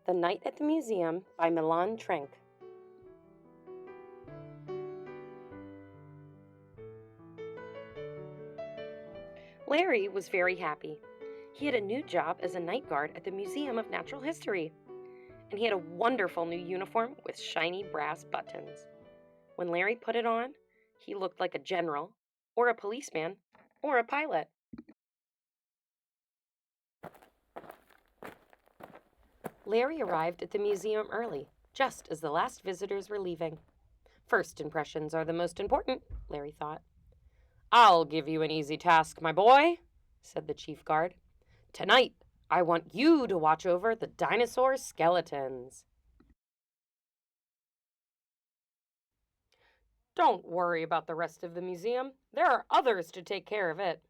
The Night at the Museum by Milan Trenc. Larry was very happy. He had a new job as a night guard at the Museum of Natural History, and he had a wonderful new uniform with shiny brass buttons. When Larry put it on, he looked like a general, or a policeman, or a pilot. Larry arrived at the museum early, just as the last visitors were leaving. First impressions are the most important, Larry thought. I'll give you an easy task, my boy, said the chief guard. Tonight, I want you to watch over the dinosaur skeletons. Don't worry about the rest of the museum. There are others to take care of it.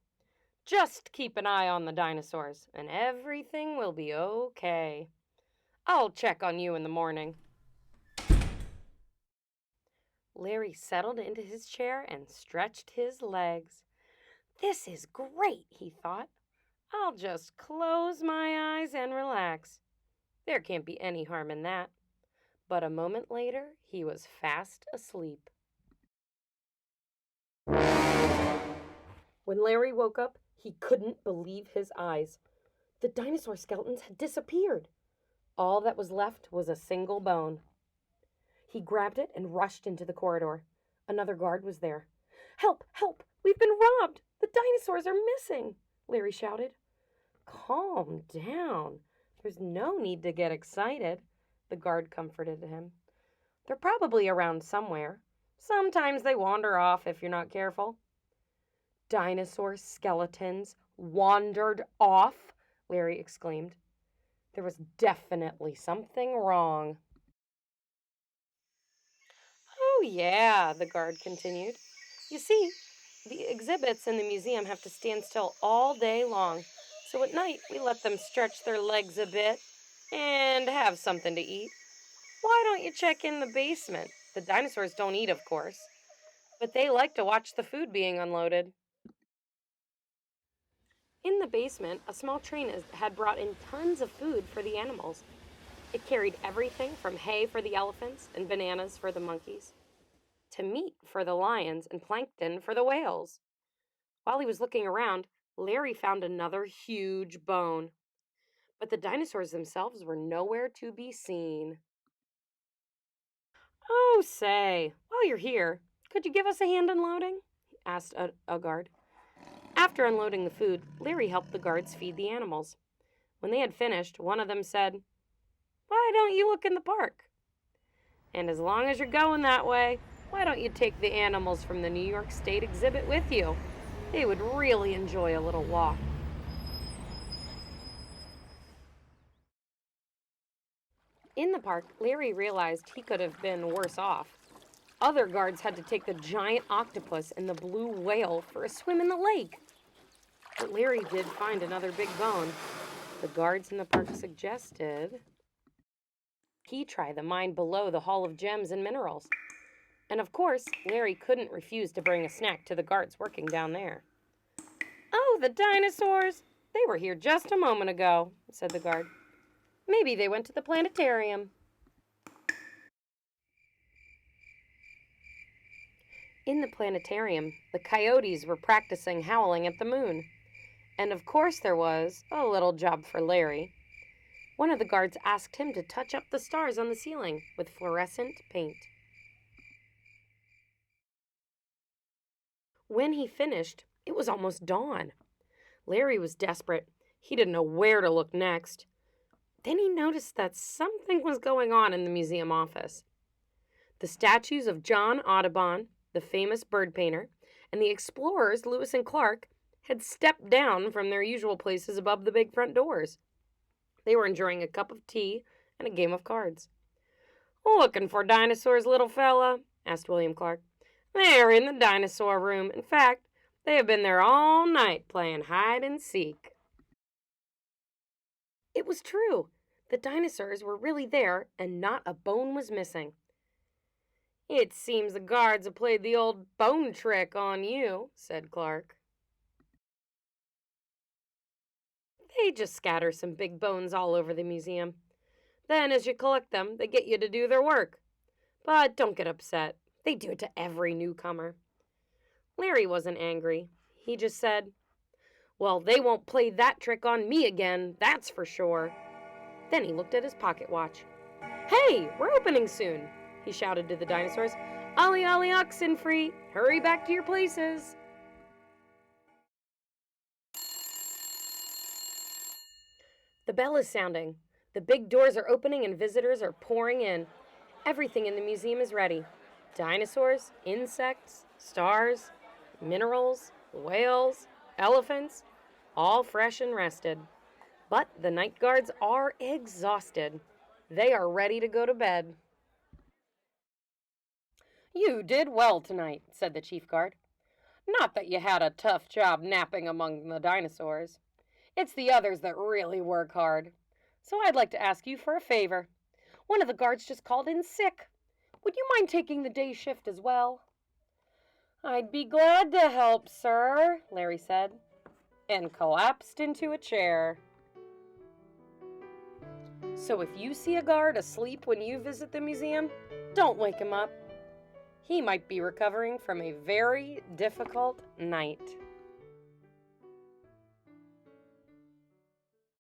Just keep an eye on the dinosaurs, and everything will be okay. I'll check on you in the morning. Larry settled into his chair and stretched his legs. This is great, he thought. I'll just close my eyes and relax. There can't be any harm in that. But a moment later, he was fast asleep. When Larry woke up, he couldn't believe his eyes. The dinosaur skeletons had disappeared. All that was left was a single bone. He grabbed it and rushed into the corridor. Another guard was there. Help! Help! We've been robbed! The dinosaurs are missing! Larry shouted. Calm down. There's no need to get excited, the guard comforted him. They're probably around somewhere. Sometimes they wander off if you're not careful. Dinosaur skeletons wandered off, Larry exclaimed. There was definitely something wrong. Oh, yeah, the guard continued. You see, the exhibits in the museum have to stand still all day long, so at night we let them stretch their legs a bit and have something to eat. Why don't you check in the basement? The dinosaurs don't eat, of course, but they like to watch the food being unloaded. In the basement, a small train had brought in tons of food for the animals. It carried everything from hay for the elephants and bananas for the monkeys, to meat for the lions and plankton for the whales. While he was looking around, Larry found another huge bone. But the dinosaurs themselves were nowhere to be seen. Oh, say, while you're here, could you give us a hand unloading? Asked a guard. After unloading the food, Larry helped the guards feed the animals. When they had finished, one of them said, Why don't you look in the park? And as long as you're going that way, why don't you take the animals from the New York State exhibit with you? They would really enjoy a little walk. In the park, Larry realized he could have been worse off. Other guards had to take the giant octopus and the blue whale for a swim in the lake. But Larry did find another big bone. The guards in the park suggested he try the mine below the Hall of Gems and Minerals. And of course, Larry couldn't refuse to bring a snack to the guards working down there. Oh, the dinosaurs! They were here just a moment ago, said the guard. Maybe they went to the planetarium. In the planetarium, the coyotes were practicing howling at the moon. And of course there was a little job for Larry. One of the guards asked him to touch up the stars on the ceiling with fluorescent paint. When he finished, it was almost dawn. Larry was desperate. He didn't know where to look next. Then he noticed that something was going on in the museum office. The statues of John Audubon, the famous bird painter, and the explorers Lewis and Clark had stepped down from their usual places above the big front doors. They were enjoying a cup of tea and a game of cards. Looking for dinosaurs, little fella? Asked William Clark. They're in the dinosaur room. In fact, they have been there all night playing hide and seek. It was true. The dinosaurs were really there, and not a bone was missing. It seems the guards have played the old bone trick on you, said Clark. They just scatter some big bones all over the museum. Then, as you collect them, they get you to do their work. But don't get upset. They do it to every newcomer. Larry wasn't angry. He just said, "Well, they won't play that trick on me again, that's for sure." Then he looked at his pocket watch. "Hey, we're opening soon," he shouted to the dinosaurs. "Ollie, ollie, oxen free! Hurry back to your places!" The bell is sounding. The big doors are opening and visitors are pouring in. Everything in the museum is ready. Dinosaurs, insects, stars, minerals, whales, elephants, all fresh and rested. But the night guards are exhausted. They are ready to go to bed. "You did well tonight," said the chief guard. "Not that you had a tough job napping among the dinosaurs. It's the others that really work hard. So I'd like to ask you for a favor. One of the guards just called in sick. Would you mind taking the day shift as well?" "I'd be glad to help, sir," Larry said, and collapsed into a chair. So if you see a guard asleep when you visit the museum, don't wake him up. He might be recovering from a very difficult night.